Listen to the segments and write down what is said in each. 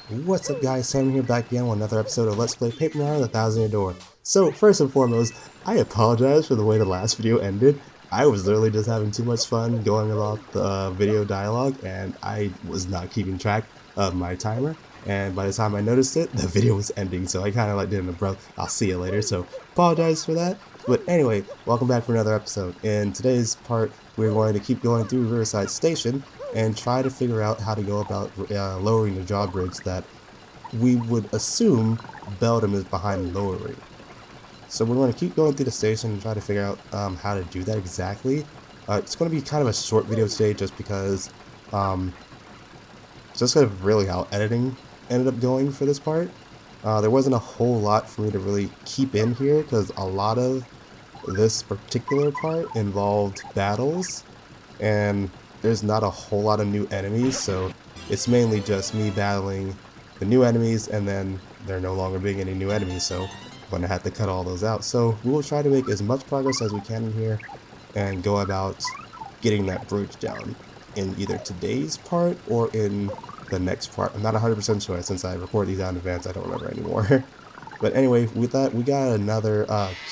What's up guys, Sam here back again with another episode of Let's Play Paper Mario: The Thousand Year Door. So first and foremost, I apologize for the way the last video ended. I was literally just having too much fun going about the video dialogue and I was not keeping track of my timer. And by the time I noticed it, the video was ending, so I kind of like did an abrupt, I'll see you later, so apologize for that. But anyway, welcome back for another episode. In today's part, we're going to keep going through Riverside Station and try to figure out how to go about lowering the drawbridge that we would assume Beldam is behind lowering. So we're going to keep going through the station and try to figure out how to do that exactly. It's going to be kind of a short video today just because just kind of really how editing ended up going for this part. There wasn't a whole lot for me to really keep in here because a lot of this particular part involved battles and there's not a whole lot of new enemies, so it's mainly just me battling the new enemies and then there no longer being any new enemies, so I'm going to have to cut all those out. So we will try to make as much progress as we can in here and go about getting that bridge down in either today's part or in the next part. I'm not 100% sure since I record these out in advance, I don't remember anymore. But anyway, with that, we got another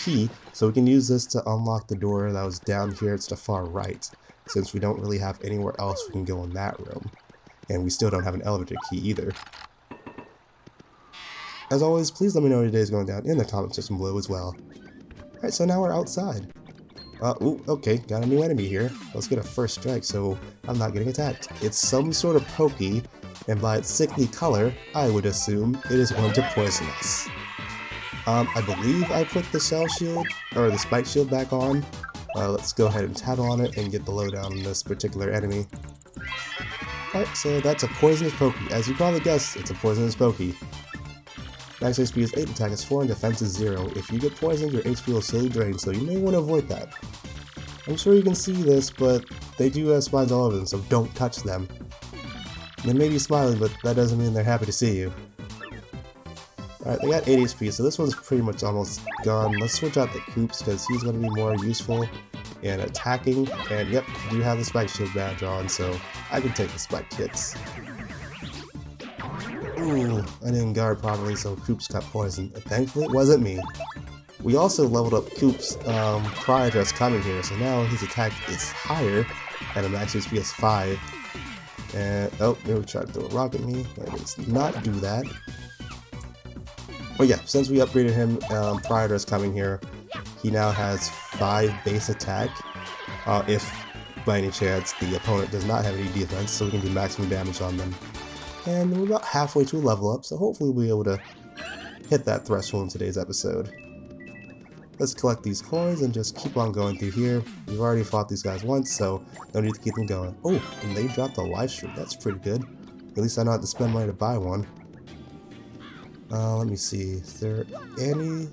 key, so we can use this to unlock the door that was down here to the far right, since we don't really have anywhere else we can go in that room. And we still don't have an elevator key either. As always, please let me know what today is going down in the comment section below as well. Alright, so now we're outside. Ooh, okay, got a new enemy here. Let's get a first strike so I'm not getting attacked. It's some sort of pokey, and by its sickly color, I would assume it is going to poison us. I believe I put the shell shield, or the spike shield back on. Let's go ahead and tattle on it and get the lowdown on this particular enemy. Alright, so that's a poisonous pokey. As you probably guessed, it's a poisonous pokey. Max HP is 8, attack is 4, and defense is 0. If you get poisoned, your HP will slowly drain, so you may want to avoid that. I'm sure you can see this, but they do have spines all over them, so don't touch them. They may be smiling, but that doesn't mean they're happy to see you. Alright, they got 8 HP, so this one's pretty much almost gone. Let's switch out the Koops, because he's going to be more useful in attacking. And yep, I do have the Spike Shield badge on, so I can take the Spike hits. Ooh, I didn't guard properly, so Koops got poisoned. Thankfully, it wasn't me. We also leveled up Koops prior to us coming here, so now his attack is higher, and a max HP is 5. And, oh, they were trying to throw a rock at me. Let's not do that. But yeah, since we upgraded him prior to us coming here, he now has 5 base attack. If, by any chance, the opponent does not have any defense, so we can do maximum damage on them. And we're about halfway to a level up, so hopefully we'll be able to hit that threshold in today's episode. Let's collect these coins and just keep on going through here. We've already fought these guys once, so no need to keep them going. Oh, and they dropped a life stream. That's pretty good. At least I don't have to spend money to buy one. Let me see. Is there any...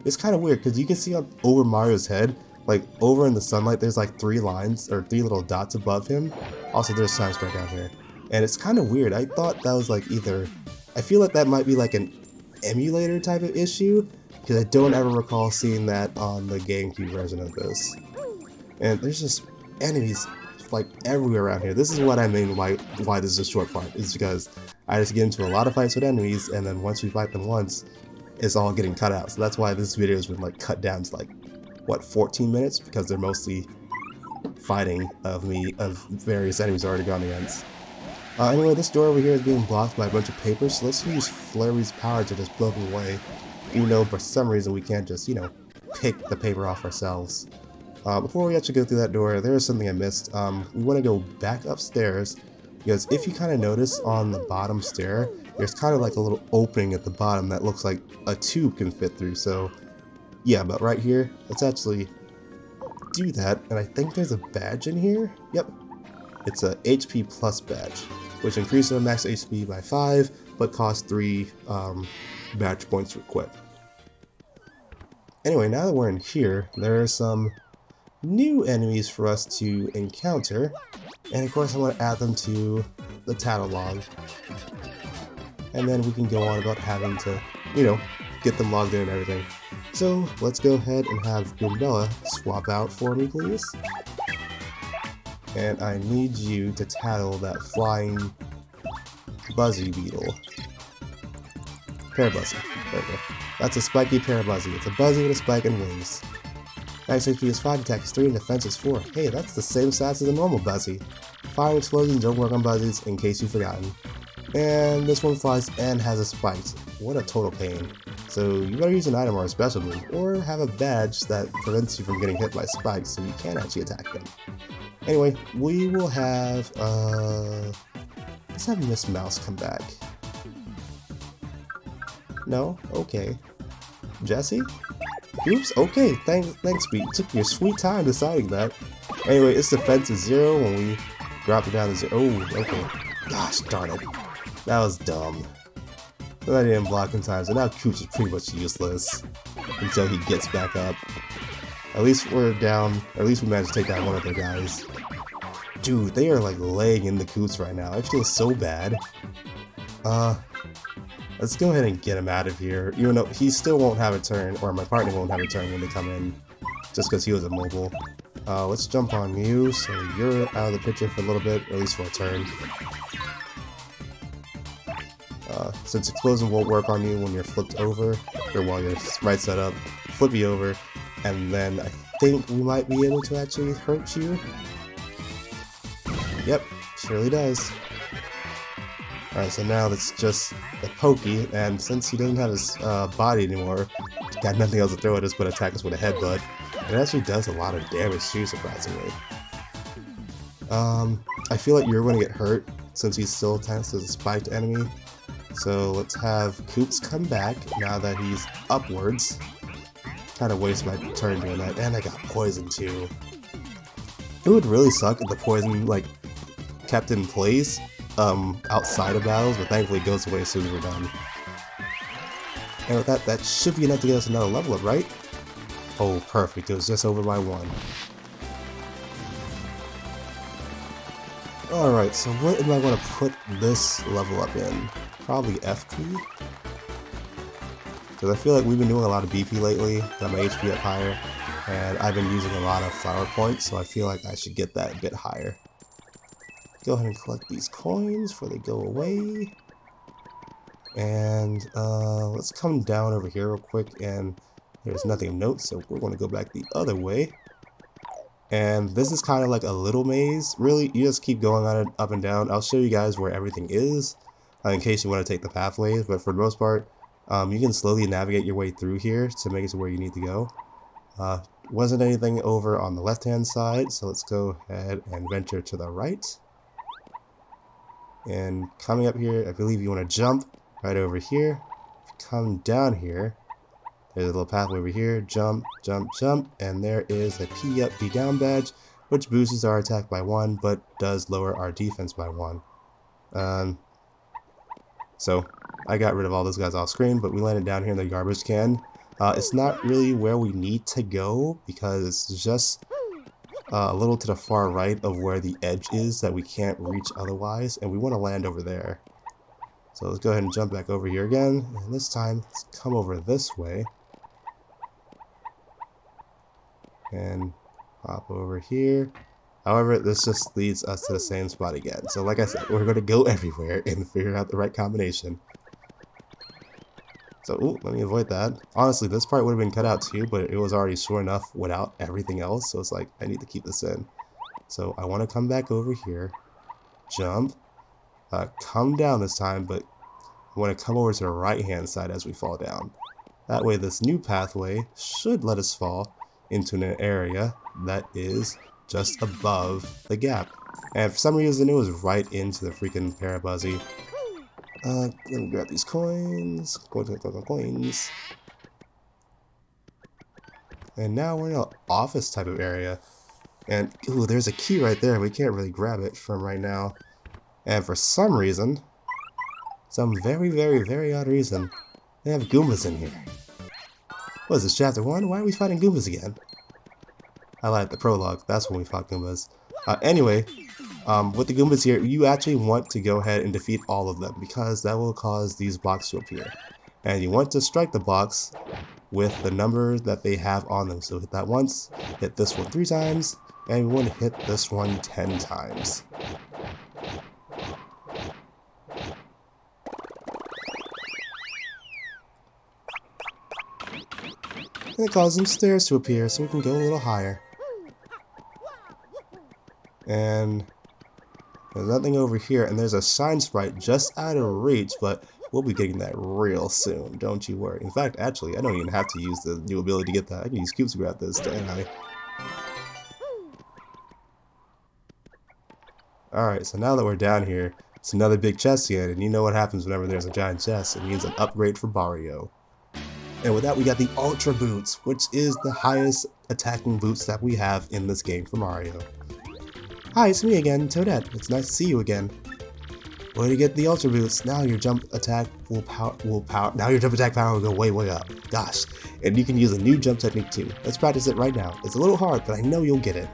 It's kind of weird, because you can see over Mario's head, like over in the sunlight, there's like 3 lines, or 3 little dots above him. Also, there's time spread down here. And it's kind of weird. I thought that was like either... I feel like that might be like an emulator type of issue, because I don't ever recall seeing that on the GameCube version of this. And there's just enemies like everywhere around here. This is what I mean why this is a short part, is because I just get into a lot of fights with enemies, and then once we fight them once, it's all getting cut out. So that's why this video has been like cut down to like, what, 14 minutes? Because they're mostly fighting of various enemies already gone against. Anyway, this door over here is being blocked by a bunch of paper, so let's use Flurry's power to just blow them away. Even though for some reason we can't just, you know, pick the paper off ourselves. Before we actually go through that door, there is something I missed. We want to go back upstairs, because if you kind of notice on the bottom stair, there's kind of like a little opening at the bottom that looks like a tube can fit through, so yeah, but right here, let's actually do that, and I think there's a badge in here? Yep, it's a HP plus badge, which increases our max HP by 5, but costs 3 badge points to equip. Anyway, now that we're in here, there are some new enemies for us to encounter, and of course I want to add them to the tattle log, and then we can go on about having to, you know, get them logged in and everything. So, let's go ahead and have Goombella swap out for me, please. Alright, so now we're in here. There are some new enemies for us to encounter, and of course I want to add them to the tattle log, and then we can go on about having to, you know, get them logged in and everything. So, let's go ahead and have Goombella swap out for me, please. Alright, so now we're in here. There are some new enemies for us to encounter, and of course I want to add them to, you know, get them logged in and everything. So, let's go ahead and have Goombella swap out for me, please. Alright, so now we're in here. There are some new enemies for us to encounter, and of course I want to add them to, you know, get them logged in and everything. So, let's go ahead and have Goombella swap out for me, please. And I need you to tattle that flying Buzzy Beetle. Parabuzzy. There we go. That's a spiky Parabuzzy. It's a Buzzy with a spike and wings. Max HP is 5, attack is 3, and defense is 4. Hey, that's the same stats as a normal Buzzy. Fire and explosions don't work on Buzzies, in case you've forgotten. And this one flies and has a spike. What a total pain. So you better use an item or a special move, or have a badge that prevents you from getting hit by spikes so you can actually attack them. Anyway, we will have, let's have Miss Mouse come back. No? Okay. Jesse? Oops, okay, thanks, Pete. You took your sweet time deciding that. Anyway, its defense is 0 when we drop it down to 0. Oh, okay. Gosh darn it. That was dumb. But I didn't block in time, so now Cooch is pretty much useless until he gets back up. At least we're down, or at least we managed to take down one of their guys. Dude, they are like laying in the Coots right now. I feel so bad. Let's go ahead and get him out of here, even though he still won't have a turn, or my partner won't have a turn when they come in, just because he was immobile. Let's jump on you, so you're out of the picture for a little bit, or at least for a turn. Since Explosion won't work on you when you're flipped over, or while you're right side up, flip you over, and then I think we might be able to actually hurt you. Yep, surely does. Alright, so now it's just the Pokey, and since he doesn't have his body anymore, he's got nothing else to throw at us but attack us with a headbutt. It actually does a lot of damage too, surprisingly. I feel like you're going to get hurt since he's still attached as a spiked enemy. So let's have Koops come back now that he's upwards. Kind of waste my turn doing that, and I got poisoned too. It would really suck if the poison like kept in place outside of battles, but thankfully it goes away as soon as we're done. And with that should be enough to get us another level up, right? Oh, perfect. It was just over by 1. Alright, so what am I going to put this level up in? Probably FP? Because I feel like we've been doing a lot of BP lately, got my HP up higher, and I've been using a lot of flower points, so I feel like I should get that a bit higher. Go ahead and collect these coins before they go away. And let's come down over here real quick, and there's nothing of note, so we're going to go back the other way. And this is kind of like a little maze. Really, you just keep going on it up and down. I'll show you guys where everything is in case you want to take the pathways, but for the most part, you can slowly navigate your way through here to make it to where you need to go. Wasn't anything over on the left hand side, so let's go ahead and venture to the right. And coming up here, I believe you want to jump right over here. Come down here, there's a little pathway over here. Jump, jump, jump, and there is a P up, P down badge, which boosts our attack by 1, but does lower our defense by 1. So I got rid of all those guys off screen, but we landed down here in the garbage can. It's not really where we need to go because it's just a little to the far right of where the edge is that we can't reach otherwise, and we want to land over there. So let's go ahead and jump back over here again, and this time let's come over this way and hop over here. However, this just leads us to the same spot again. So like I said, we're going to go everywhere and figure out the right combination. So, ooh, let me avoid that. Honestly, this part would have been cut out too, but it was already short enough without everything else. So it's like, I need to keep this in. So I want to come back over here, jump, come down this time, but I want to come over to the right-hand side as we fall down. That way, this new pathway should let us fall into an area that is just above the gap. And for some reason, it was right into the freaking Parabuzzy. Let me grab these coins. Coins. And now we're in an office type of area. And, ooh, there's a key right there. We can't really grab it from right now. And for some reason, some very, very, very odd reason, they have Goombas in here. What is this, chapter 1? Why are we fighting Goombas again? I like the prologue. That's when we fought Goombas. Anyway, with the Goombas here, you actually want to go ahead and defeat all of them because that will cause these blocks to appear. And you want to strike the blocks with the number that they have on them. So hit that once, hit this one 3 times, and we want to hit this one 10 times. And it causes some stairs to appear so we can go a little higher. And there's nothing over here, and there's a shine sprite just out of reach, but we'll be getting that real soon, don't you worry. In fact, actually, I don't even have to use the new ability to get that. I can use cubes to grab this, don't I? Alright, so now that we're down here, it's another big chest again, and you know what happens whenever there's a giant chest. It means an upgrade for Mario. And with that, we got the Ultra Boots, which is the highest attacking boots that we have in this game for Mario. Hi, it's me again, Toadette. It's nice to see you again. Way to get the Ultra Boots. Now your jump attack will power. Now your jump attack power will go way up. Gosh, and you can use a new jump technique too. Let's practice it right now. It's a little hard, but I know you'll get it.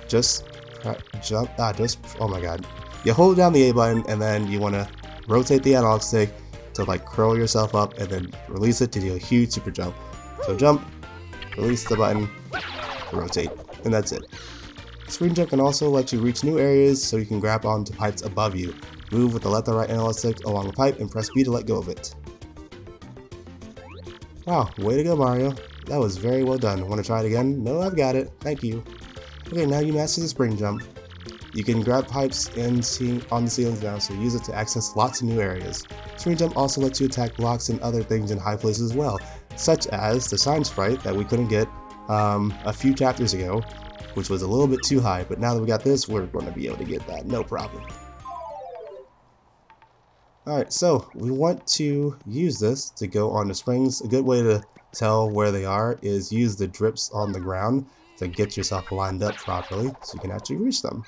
Just jump. Oh my god. You hold down the A button, and then you want to rotate the analog stick to like curl yourself up, and then release it to do a huge super jump. So jump, release the button, rotate, and that's it. Screen jump can also let you reach new areas so you can grab onto pipes above you. Move with the left or right analog stick along the pipe and press B to let go of it. Wow, way to go, Mario. That was very well done. Want to try it again? No, I've got it. Thank you. Okay, now you master the spring jump. You can grab pipes on the ceilings now, so use it to access lots of new areas. Spring jump also lets you attack blocks and other things in high places as well, such as the shine sprite that we couldn't get a few chapters ago, which was a little bit too high, but now that we got this, we're going to be able to get that, no problem. Alright, so we want to use this to go on the springs. A good way to tell where they are is use the drips on the ground to get yourself lined up properly so you can actually reach them.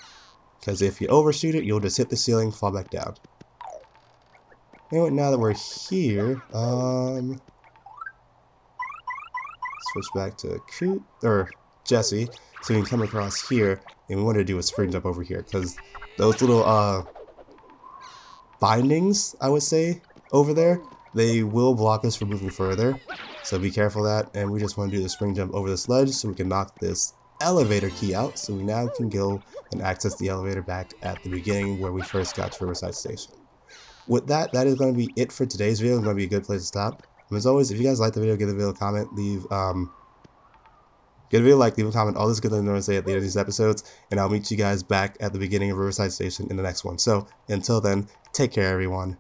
Because if you overshoot it, you'll just hit the ceiling, fall back down. Anyway, now that we're here, switch back to Jesse, so we can come across here, and we want to do a spring jump over here, because those little bindings, I would say, over there, they will block us from moving further, so be careful of that. And we just want to do the spring jump over this ledge so we can knock this elevator key out, so we now can go and access the elevator back at the beginning where we first got to Riverside Station. With that, that is going to be it for today's video. It's going to be a good place to stop. And as always, if you guys like the video, give the video a comment, leave a like, leave a comment, all this good thing I'm going to say at the end of these episodes, and I'll meet you guys back at the beginning of Riverside Station in the next one. So, until then, take care everyone.